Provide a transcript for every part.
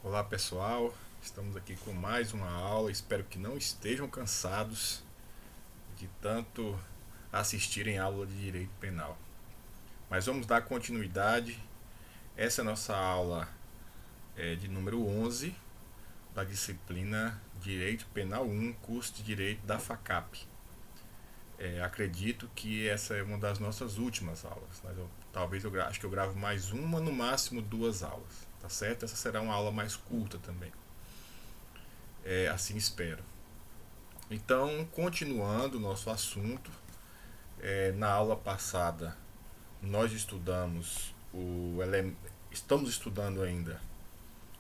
Olá pessoal, estamos aqui com mais uma aula. Espero que não estejam cansados de tanto assistirem aula de direito penal. Mas vamos dar continuidade. Essa é a nossa aula de número 11 da disciplina Direito Penal 1, curso de Direito da FACAP. Acredito que essa é uma das nossas últimas aulas. Talvez acho que eu gravo mais uma, no máximo duas aulas, tá certo? Essa será uma aula mais curta também. Assim espero. Então, continuando o nosso assunto, na aula passada nós estamos estudando ainda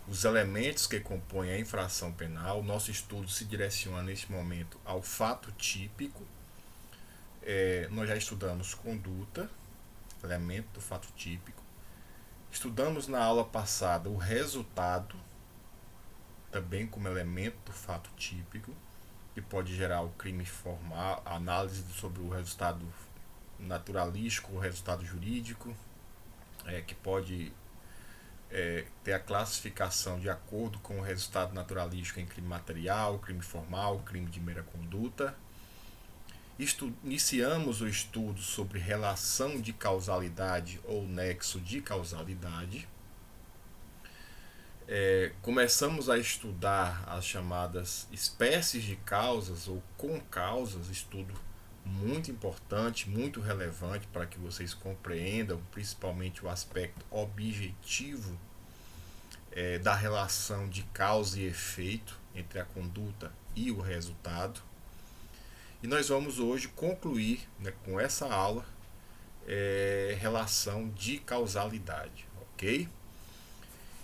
os elementos que compõem a infração penal. Nosso estudo se direciona neste momento ao fato típico. Nós já estudamos conduta, elemento do fato típico. Estudamos na aula passada o resultado, também como elemento do fato típico, que pode gerar o crime formal, análise sobre o resultado naturalístico, o resultado jurídico, que pode ter a classificação de acordo com o resultado naturalístico em crime material, crime formal, crime de mera conduta. Iniciamos o estudo sobre relação de causalidade ou nexo de causalidade. Começamos a estudar as chamadas espécies de causas ou concausas, estudo muito importante, muito relevante para que vocês compreendam principalmente o aspecto objetivo da relação de causa e efeito entre a conduta e o resultado. E nós vamos hoje concluir, com essa aula, relação de causalidade, ok?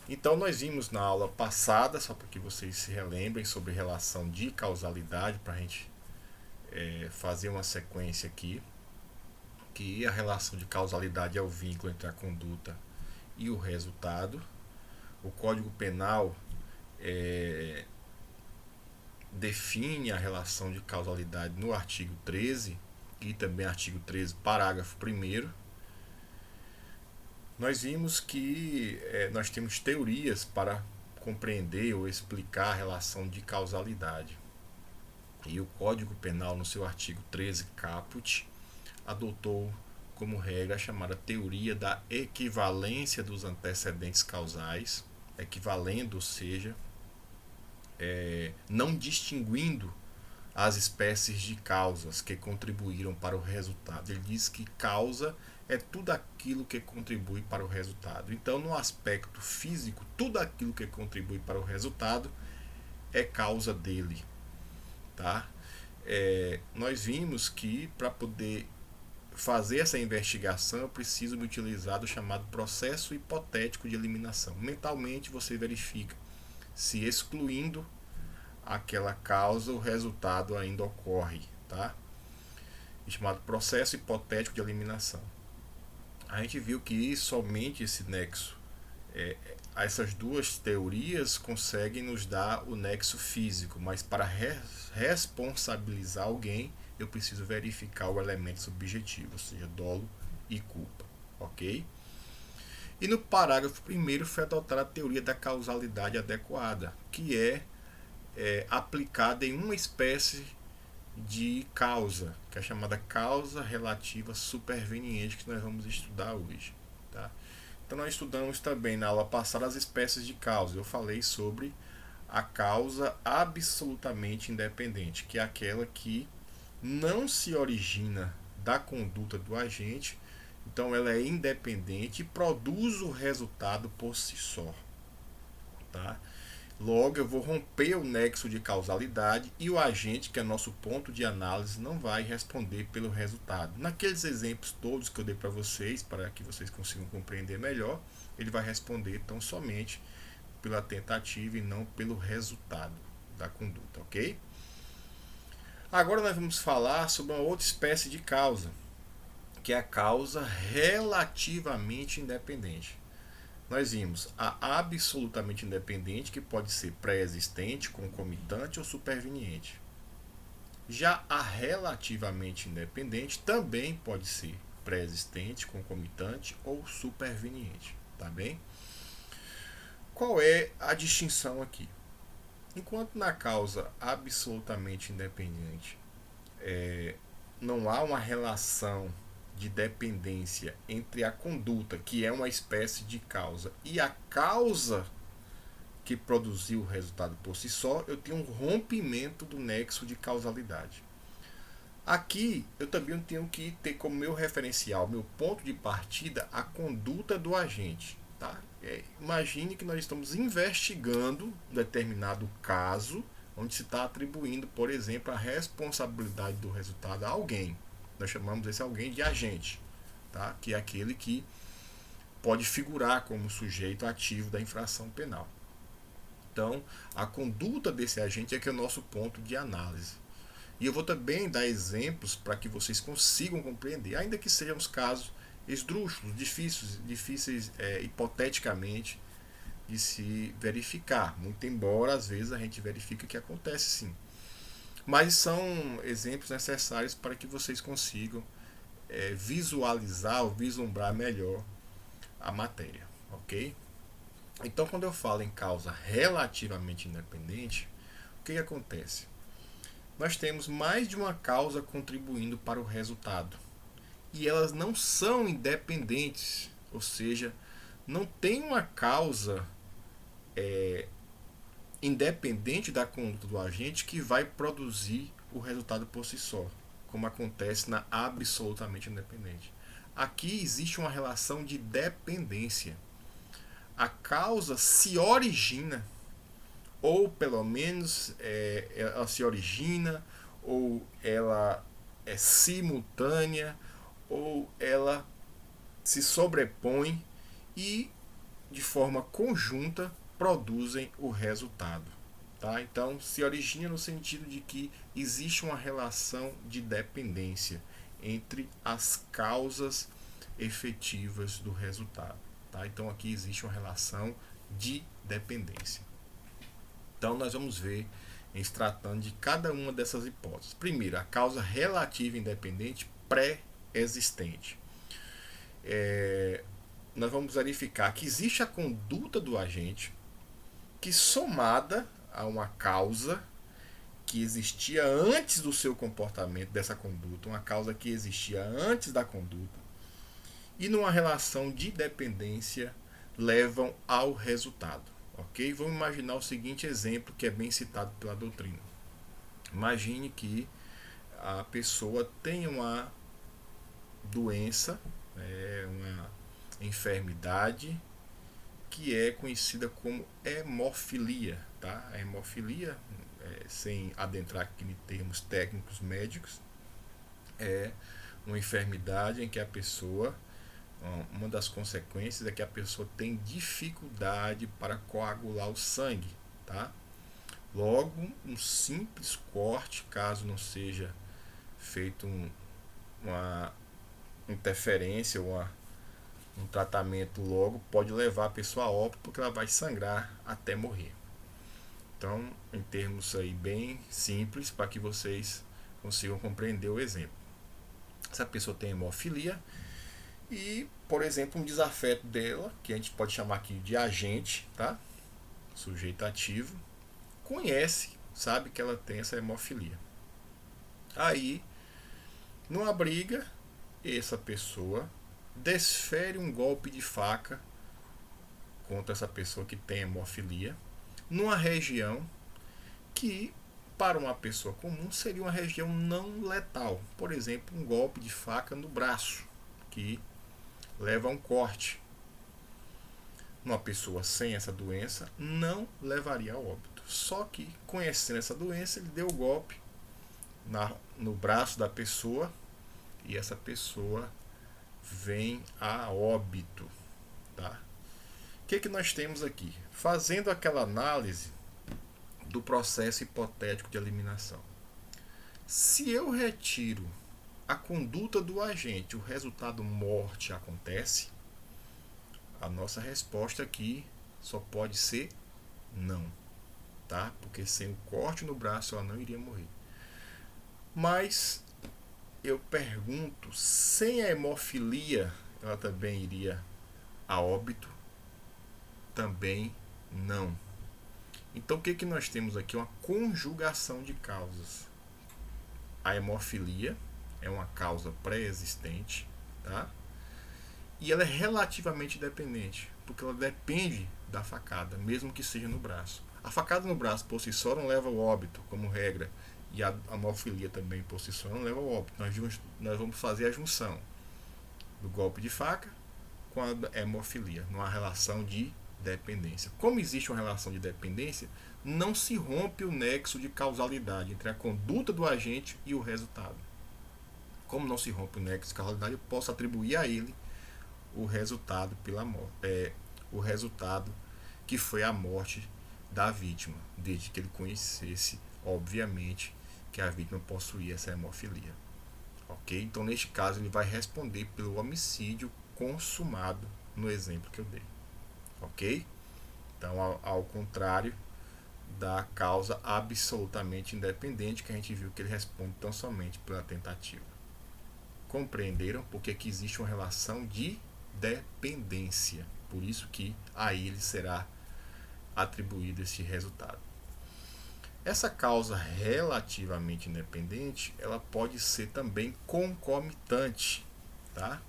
Então nós vimos na aula passada, só para que vocês se relembrem, sobre relação de causalidade, para a gente fazer uma sequência aqui, que a relação de causalidade é o vínculo entre a conduta e o resultado. O Código Penal define a relação de causalidade no artigo 13 e também artigo 13, parágrafo 1º. Nós vimos que nós temos teorias para compreender ou explicar a relação de causalidade. E o Código Penal, no seu artigo 13 caput, adotou como regra a chamada teoria da equivalência dos antecedentes causais, equivalendo, ou seja, não distinguindo as espécies de causas que contribuíram para o resultado. Ele diz que causa é tudo aquilo que contribui para o resultado. Então, no aspecto físico, tudo aquilo que contribui para o resultado é causa dele, tá? Nós vimos que para poder fazer essa investigação eu preciso me utilizar do chamado processo hipotético de eliminação. Mentalmente você verifica se excluindo aquela causa o resultado ainda ocorre, tá? Chamado processo hipotético de eliminação. A gente viu que somente esse nexo, essas duas teorias conseguem nos dar o nexo físico, mas para responsabilizar alguém eu preciso verificar o elemento subjetivo, ou seja, dolo e culpa, ok? E no parágrafo 1º foi adotada a teoria da causalidade adequada, que é aplicada em uma espécie de causa, que é a chamada causa relativa superveniente, que nós vamos estudar hoje, tá? Então nós estudamos também na aula passada as espécies de causa. Eu falei sobre a causa absolutamente independente, que é aquela que não se origina da conduta do agente, então ela é independente e produz o resultado por si só, tá? Logo, eu vou romper o nexo de causalidade e o agente, que é nosso ponto de análise, não vai responder pelo resultado. Naqueles exemplos todos que eu dei para vocês, para que vocês consigam compreender melhor, ele vai responder tão somente pela tentativa e não pelo resultado da conduta, ok? Agora nós vamos falar sobre uma outra espécie de causa, que é a causa relativamente independente. Nós vimos a absolutamente independente, que pode ser pré-existente, concomitante ou superveniente. Já a relativamente independente também pode ser pré-existente, concomitante ou superveniente, tá bem? Qual é a distinção aqui? Enquanto na causa absolutamente independente não há uma relação de dependência entre a conduta, que é uma espécie de causa, e a causa que produziu o resultado por si só, eu tenho um rompimento do nexo de causalidade. Aqui eu também tenho que ter como meu referencial, meu ponto de partida, a conduta do agente. Tá? Imagine que nós estamos investigando um determinado caso, onde se está atribuindo, por exemplo, a responsabilidade do resultado a alguém. Nós chamamos esse alguém de agente, tá? Que é aquele que pode figurar como sujeito ativo da infração penal. Então, a conduta desse agente é que é o nosso ponto de análise. E eu vou também dar exemplos para que vocês consigam compreender, ainda que sejam os casos esdrúxulos, difíceis hipoteticamente de se verificar, muito embora às vezes a gente verifica que acontece sim. Mas são exemplos necessários para que vocês consigam visualizar ou vislumbrar melhor a matéria, ok? Então, quando eu falo em causa relativamente independente, o que acontece? Nós temos mais de uma causa contribuindo para o resultado. E elas não são independentes, ou seja, não tem uma causa independente da conduta do agente que vai produzir o resultado por si só, como acontece na absolutamente independente. Aqui existe uma relação de dependência. A causa se origina, ou pelo menos ela se origina, ou ela é simultânea, ou ela se sobrepõe e de forma conjunta produzem o resultado. Tá? Então se origina no sentido de que existe uma relação de dependência entre as causas efetivas do resultado. Tá? Então aqui existe uma relação de dependência. Então nós vamos ver em se tratando de cada uma dessas hipóteses. Primeiro, a causa relativa independente pré-existente. Nós vamos verificar que existe a conduta do agente que, somada a uma causa que existia antes do seu comportamento, dessa conduta, uma causa que existia antes da conduta, e numa relação de dependência levam ao resultado. Ok? Vamos imaginar o seguinte exemplo que é bem citado pela doutrina. Imagine que a pessoa tem uma doença, uma enfermidade que é conhecida como hemofilia. Tá? A hemofilia, sem adentrar aqui em termos técnicos médicos, é uma enfermidade em que a pessoa, uma das consequências é que a pessoa tem dificuldade para coagular o sangue. Tá? Logo, um simples corte, caso não seja feito uma interferência ou um tratamento logo, pode levar a pessoa a óbito porque ela vai sangrar até morrer. Então, em termos aí bem simples, para que vocês consigam compreender o exemplo. Essa pessoa tem hemofilia e, por exemplo, um desafeto dela, que a gente pode chamar aqui de agente, tá? Sujeito ativo, conhece, sabe que ela tem essa hemofilia. Aí, numa briga, essa pessoa desfere um golpe de faca contra essa pessoa que tem hemofilia, numa região que, para uma pessoa comum, seria uma região não letal. Por exemplo, um golpe de faca no braço, que leva a um corte. Uma pessoa sem essa doença não levaria a óbito. Só que, conhecendo essa doença, ele deu o golpe no braço da pessoa e essa pessoa vem a óbito. Tá? O que nós temos aqui? Fazendo aquela análise do processo hipotético de eliminação. Se eu retiro a conduta do agente, o resultado morte acontece, a nossa resposta aqui só pode ser não. Tá? Porque sem o corte no braço ela não iria morrer. Mas eu pergunto, sem a hemofilia ela também iria a óbito? Também Não. Então o que, que nós temos aqui? Uma conjugação de causas. A hemofilia é uma causa pré-existente, tá? E ela é relativamente dependente, porque ela depende da facada, mesmo que seja no braço. A facada no braço por si só não leva ao óbito, como regra, e a hemofilia também por si só não leva ao óbito. Nós vamos fazer a junção do golpe de faca com a hemofilia, numa relação de dependência. Como existe uma relação de dependência, não se rompe o nexo de causalidade entre a conduta do agente e o resultado. Como não se rompe o nexo de causalidade, eu posso atribuir a ele o resultado pela morte, o resultado que foi a morte da vítima, desde que ele conhecesse, obviamente, que a vítima possuía essa hemofilia. Ok? Então, neste caso, ele vai responder pelo homicídio consumado no exemplo que eu dei. Ok? Então, ao contrário da causa absolutamente independente, que a gente viu que ele responde tão somente pela tentativa. Compreenderam? Porque aqui existe uma relação de dependência. Por isso que a ele será atribuído esse resultado. Essa causa relativamente independente, ela pode ser também concomitante, tá?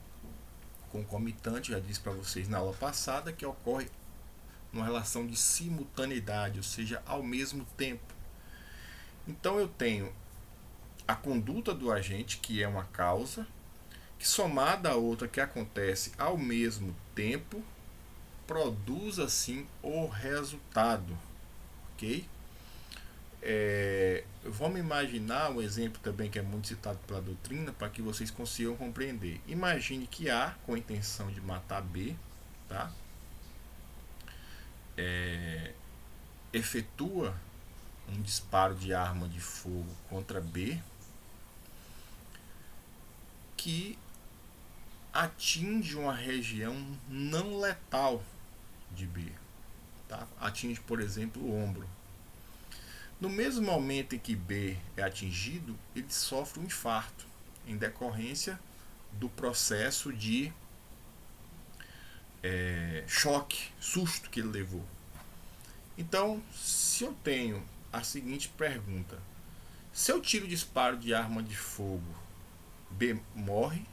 Concomitante, já disse para vocês na aula passada, que ocorre numa relação de simultaneidade, ou seja, ao mesmo tempo. Então eu tenho a conduta do agente, que é uma causa, que somada a outra que acontece ao mesmo tempo, produz assim o resultado, ok? Vamos imaginar um exemplo também que é muito citado pela doutrina para que vocês consigam compreender. Imagine que A, com a intenção de matar B, tá? Efetua um disparo de arma de fogo contra B que atinge uma região não letal de B, tá? Atinge, por exemplo, o ombro. No mesmo momento em que B é atingido, ele sofre um infarto em decorrência do processo de choque, susto que ele levou. Então, se eu tenho a seguinte pergunta: se eu tiro o disparo de arma de fogo, B morre?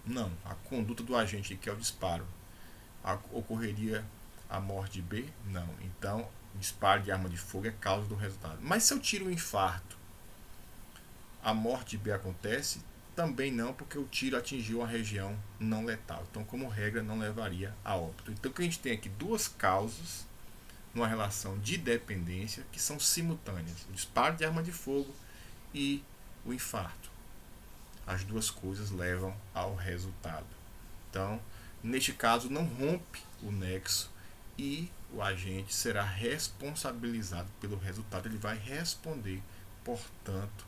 Não. A conduta do agente que é o disparo, ocorreria a morte de B? Não. Então, disparo de arma de fogo é causa do resultado. Mas se eu tiro o infarto, a morte de B acontece? Também não, porque o tiro atingiu uma região não letal. Então, como regra, não levaria a óbito. Então, a gente tem aqui duas causas numa relação de dependência que são simultâneas: o disparo de arma de fogo e o infarto. As duas coisas levam ao resultado. Então, neste caso, não rompe o nexo e o agente será responsabilizado pelo resultado. Ele vai responder, portanto,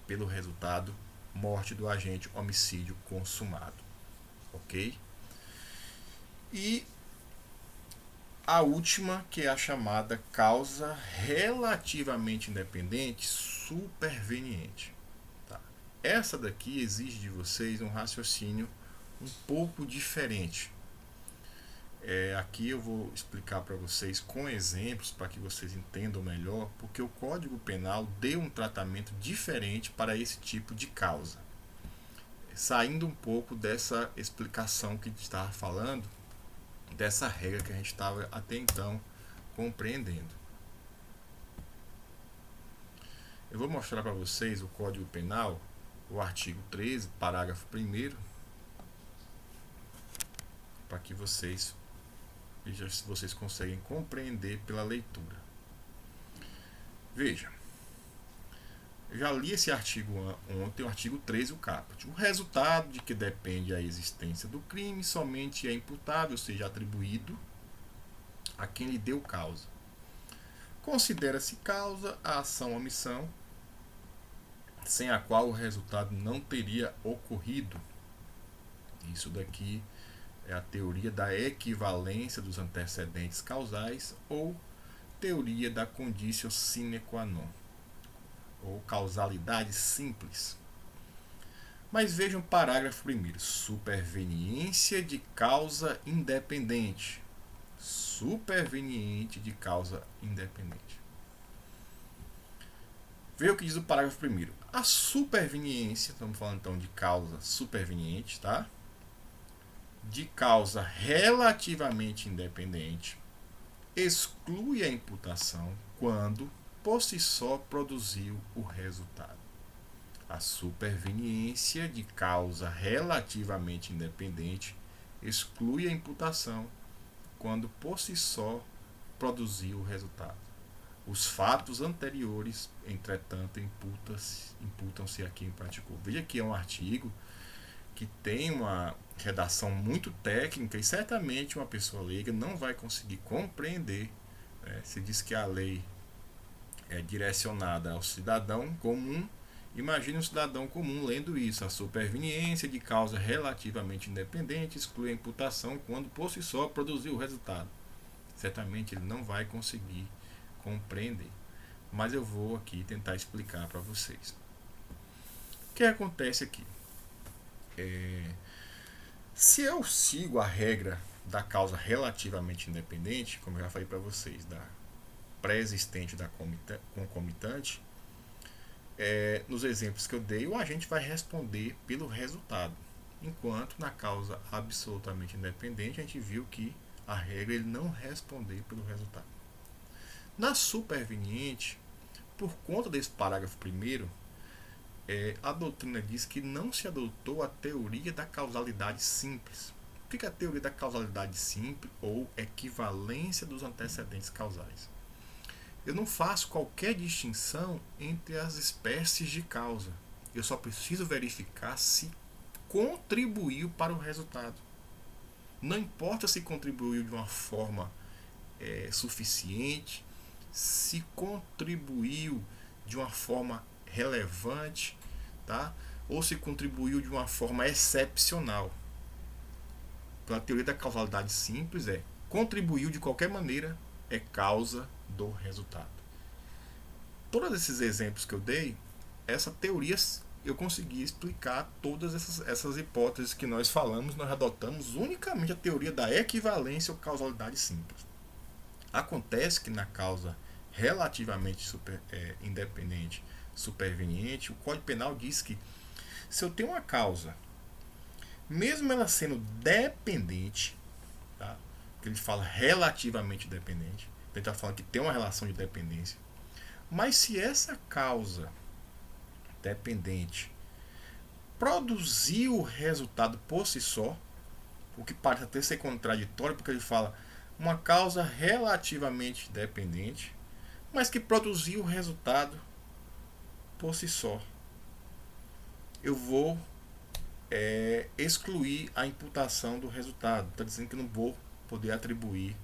pelo resultado: morte do agente, homicídio consumado. Ok? E a última, que é a chamada causa relativamente independente superveniente. Tá? Essa daqui exige de vocês um raciocínio um pouco diferente. Aqui eu vou explicar para vocês com exemplos para que vocês entendam melhor, porque o Código Penal deu um tratamento diferente para esse tipo de causa. Saindo um pouco dessa explicação que a gente estava falando, dessa regra que a gente estava até então compreendendo. Eu vou mostrar para vocês o Código Penal, o artigo 13, parágrafo 1º, para que vocês vejam se vocês conseguem compreender pela leitura. Veja, eu já li esse artigo ontem, o artigo 13, o caput. O resultado de que depende a existência do crime somente é imputável, ou seja, atribuído a quem lhe deu causa. Considera-se causa a ação ou omissão sem a qual o resultado não teria ocorrido. Isso daqui é a teoria da equivalência dos antecedentes causais ou teoria da conditio sine qua non, ou causalidade simples. Mas vejam o parágrafo 1º: superveniência de causa independente. superveniente de causa independente. Veja o que diz o parágrafo primeiro. A superveniência, estamos falando então de causa superveniente, tá? De causa relativamente independente, exclui a imputação quando, por si só, produziu o resultado. A superveniência de causa relativamente independente exclui a imputação quando, por si só, produziu o resultado. Os fatos anteriores, entretanto, imputam-se a quem praticou. Veja que é um artigo que tem uma redação muito técnica e certamente uma pessoa leiga não vai conseguir compreender. Se diz que a lei é direcionada ao cidadão comum, imagine um cidadão comum lendo isso. A superveniência de causa relativamente independente exclui a imputação quando por si só produziu o resultado. Certamente ele não vai conseguir compreender. Mas eu vou aqui tentar explicar para vocês. O que acontece aqui? Se eu sigo a regra da causa relativamente independente, como eu já falei para vocês, da pré-existente da concomitante, nos exemplos que eu dei, o agente vai responder pelo resultado. Enquanto na causa absolutamente independente, a gente viu que a regra é ele não responder pelo resultado. Na superveniente, por conta desse parágrafo primeiro, a doutrina diz que não se adotou a teoria da causalidade simples. O que é a teoria da causalidade simples ou equivalência dos antecedentes causais? Eu não faço qualquer distinção entre as espécies de causa. Eu só preciso verificar se contribuiu para o resultado. Não importa se contribuiu de uma forma suficiente, se contribuiu de uma forma relevante, tá? Ou se contribuiu de uma forma excepcional. Então, a teoria da causalidade simples contribuiu de qualquer maneira, é causa do resultado. Todos esses exemplos que eu dei, essa teoria eu consegui explicar todas essas hipóteses que nós falamos, nós adotamos unicamente a teoria da equivalência ou causalidade simples. Acontece que na causa relativamente independente, superveniente, o Código Penal diz que se eu tenho uma causa, mesmo ela sendo dependente, tá? Que ele fala relativamente dependente, ele está falando que tem uma relação de dependência, mas se essa causa dependente produziu o resultado por si só, o que parece até ser contraditório, porque ele fala uma causa relativamente dependente, mas que produziu o resultado por si só. Eu vou excluir a imputação do resultado. Está dizendo que não vou poder atribuir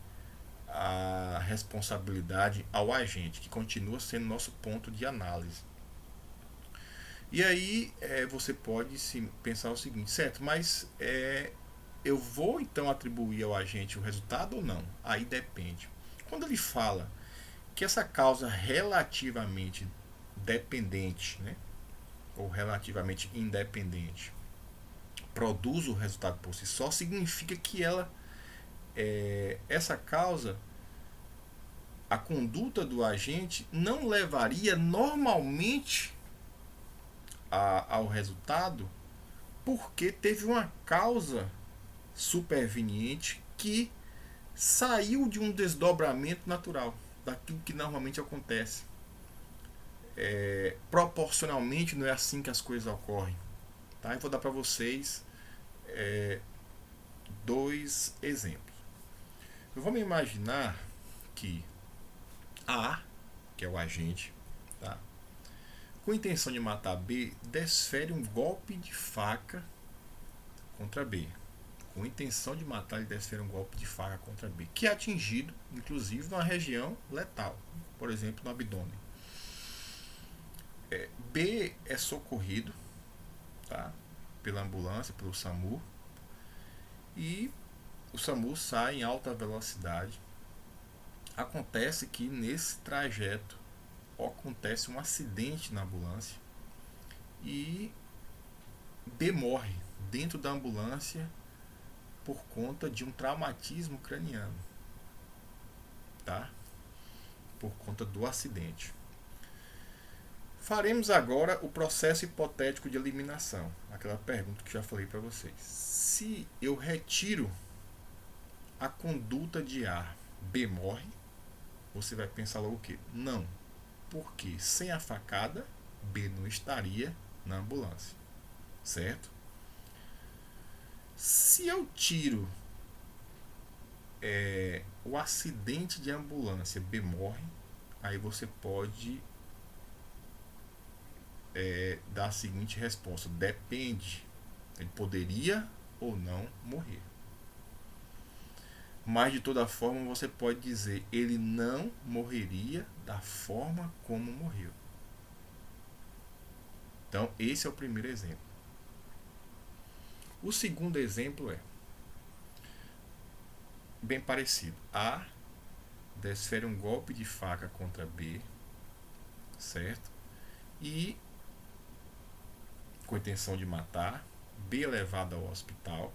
a responsabilidade ao agente, que continua sendo nosso ponto de análise. E aí você pode pensar o seguinte, certo, mas eu vou então atribuir ao agente o resultado ou não? Aí depende. Quando ele fala que essa causa relativamente dependente, né, ou relativamente independente, produz o resultado por si só, significa que essa causa, a conduta do agente não levaria normalmente ao resultado, porque teve uma causa superveniente que saiu de um desdobramento natural daquilo que normalmente acontece. Proporcionalmente não é assim que as coisas ocorrem, tá? Eu vou dar para vocês dois exemplos. Vamos imaginar que A, que é o agente, tá, com intenção de matar B, desfere um golpe de faca contra B. Com intenção de matar, ele desfere um golpe de faca contra B, que é atingido, inclusive, numa região letal, por exemplo, no abdômen. B é socorrido, tá, pela ambulância, pelo SAMU, e o SAMU sai em alta velocidade. Acontece que nesse trajeto acontece um acidente na ambulância e B morre dentro da ambulância por conta de um traumatismo craniano. tá? Por conta do acidente. Faremos agora o processo hipotético de eliminação. Aquela pergunta que já falei para vocês. Se eu retiro a conduta de A, B morre, você vai pensar logo o quê? Não, porque sem a facada, B não estaria na ambulância, certo? Se eu tiro o acidente de ambulância, B morre, aí você pode dar a seguinte resposta: depende, ele poderia ou não morrer. Mas de toda forma você pode dizer, ele não morreria da forma como morreu. Então esse é o primeiro exemplo. O segundo exemplo é bem parecido. A desfere um golpe de faca contra B, certo? E com a intenção de matar, B é levado ao hospital,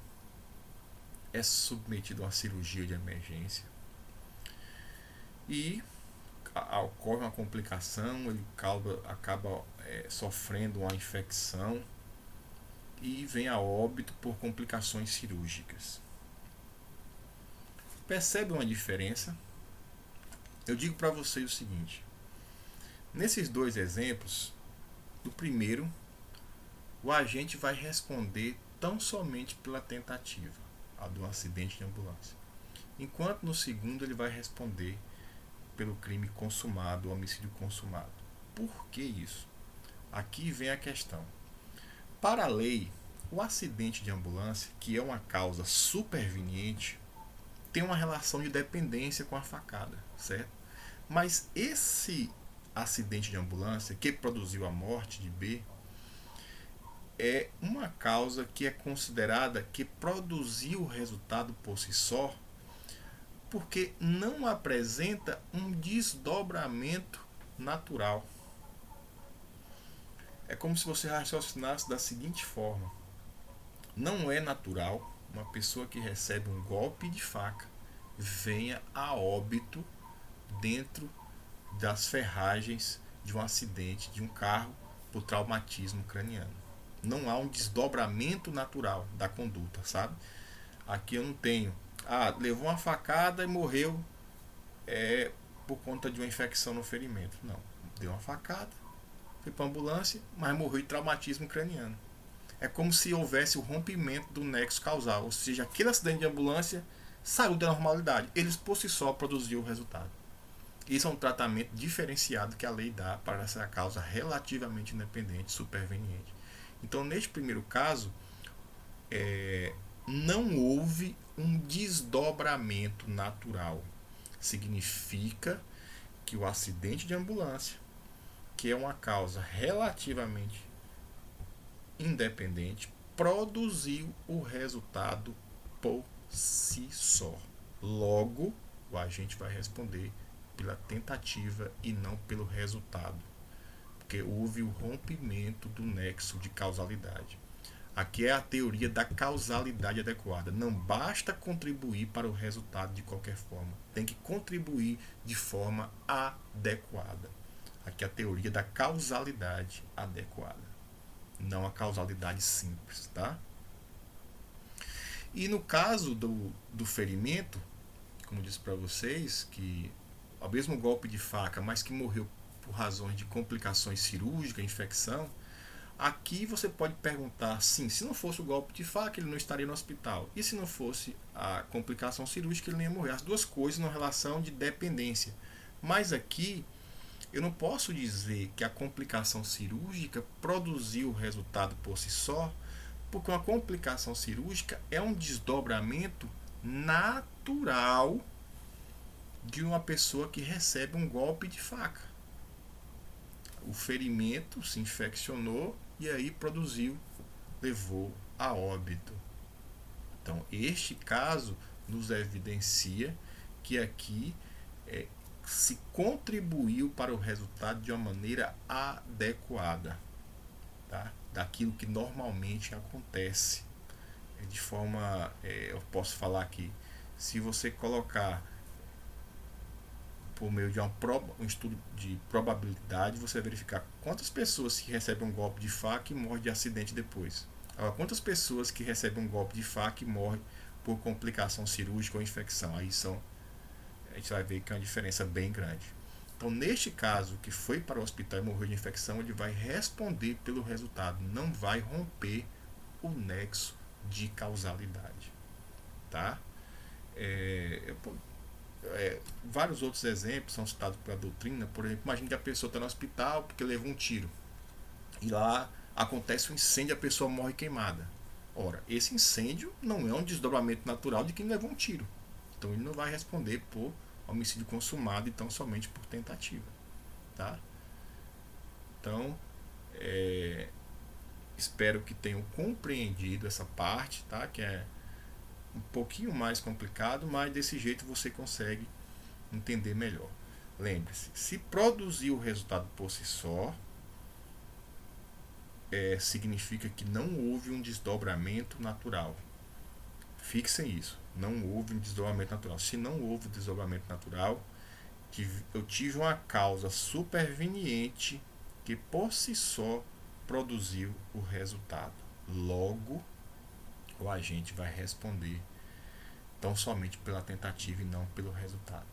é submetido a uma cirurgia de emergência e ocorre uma complicação, ele acaba sofrendo uma infecção e vem a óbito por complicações cirúrgicas. Percebe uma diferença? Eu digo para vocês o seguinte: nesses dois exemplos, no primeiro, o agente vai responder tão somente pela tentativa, a do acidente de ambulância, enquanto no segundo ele vai responder pelo crime consumado, o homicídio consumado. Por que isso? Aqui vem a questão. Para a lei, o acidente de ambulância, que é uma causa superveniente, tem uma relação de dependência com a facada, certo? Mas esse acidente de ambulância que produziu a morte de B é uma causa que é considerada que produziu o resultado por si só, porque não apresenta um desdobramento natural. É como se você raciocinasse da seguinte forma: não é natural uma pessoa que recebe um golpe de faca venha a óbito dentro das ferragens de um acidente de um carro por traumatismo craniano. Não há um desdobramento natural da conduta, sabe? Aqui eu não tenho, levou uma facada e morreu por conta de uma infecção no ferimento. Não, deu uma facada, foi para a ambulância, mas morreu de traumatismo craniano. É como se houvesse o rompimento do nexo causal, ou seja, aquele acidente de ambulância saiu da normalidade. Eles por si só produziu o resultado. Isso é um tratamento diferenciado que a lei dá para essa causa relativamente independente, superveniente. Então, neste primeiro caso, não houve um desdobramento natural. Significa que o acidente de ambulância, que é uma causa relativamente independente, produziu o resultado por si só. Logo, o agente vai responder pela tentativa e não pelo resultado, porque houve o rompimento do nexo de causalidade. Aqui é a teoria da causalidade adequada. Não basta contribuir para o resultado de qualquer forma, tem que contribuir de forma adequada. Aqui é a teoria da causalidade adequada, não a causalidade simples, tá? E no caso do ferimento, como disse para vocês, que o mesmo golpe de faca, mas que morreu por razões de complicações cirúrgicas, infecção, aqui você pode perguntar, sim, se não fosse o golpe de faca, ele não estaria no hospital. E se não fosse a complicação cirúrgica, ele não ia morrer. As duas coisas numa relação de dependência. Mas aqui, eu não posso dizer que a complicação cirúrgica produziu o resultado por si só, porque uma complicação cirúrgica é um desdobramento natural de uma pessoa que recebe um golpe de faca. O ferimento se infeccionou e aí produziu, levou a óbito. Então, este caso nos evidencia que aqui se contribuiu para o resultado de uma maneira adequada, tá? Daquilo que normalmente acontece. De forma, eu posso falar aqui, se você colocar por meio de um estudo de probabilidade, você vai verificar quantas pessoas que recebem um golpe de faca e morrem de acidente depois. Agora, quantas pessoas que recebem um golpe de faca e morrem por complicação cirúrgica ou infecção. A gente vai ver que é uma diferença bem grande. Então, neste caso, que foi para o hospital e morreu de infecção, ele vai responder pelo resultado, não vai romper o nexo de causalidade. Tá? Vários outros exemplos são citados pela doutrina. Por exemplo, imagine que a pessoa está no hospital porque levou um tiro e lá acontece um incêndio e a pessoa morre queimada. Ora, esse incêndio não é um desdobramento natural de quem levou um tiro. Então ele não vai responder por homicídio consumado, então somente por tentativa. Tá? Então, espero que tenham compreendido essa parte, tá? Que é um pouquinho mais complicado, mas desse jeito você consegue entender melhor. Lembre-se, se produzir o resultado por si só, significa que não houve um desdobramento natural. Fixem isso, não houve um desdobramento natural. Se não houve desdobramento natural, eu tive uma causa superveniente que por si só produziu o resultado. Logo, o agente vai responder tão somente pela tentativa e não pelo resultado.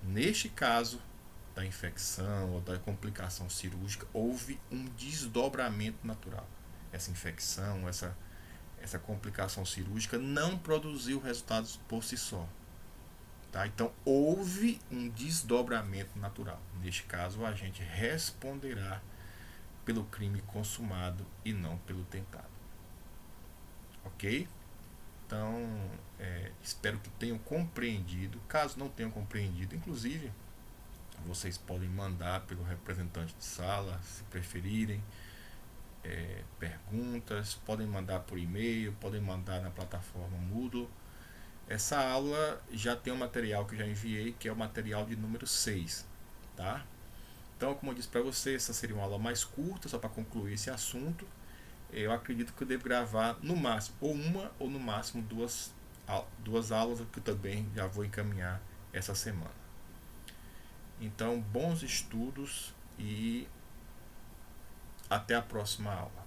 Neste caso da infecção ou da complicação cirúrgica, houve um desdobramento natural. Essa infecção, essa complicação cirúrgica não produziu resultados por si só. Tá? Então, houve um desdobramento natural. Neste caso, o agente responderá pelo crime consumado e não pelo tentado. Ok? Então, espero que tenham compreendido. Caso não tenham compreendido, inclusive, vocês podem mandar pelo representante de sala, se preferirem, perguntas, podem mandar por e-mail, podem mandar na plataforma Moodle. Essa aula já tem um material que eu já enviei, que é o material de número 6. Tá? Então, como eu disse para você, essa seria uma aula mais curta, só para concluir esse assunto. Eu acredito que eu devo gravar no máximo ou uma ou no máximo duas aulas, que eu também já vou encaminhar essa semana. Então, bons estudos e até a próxima aula.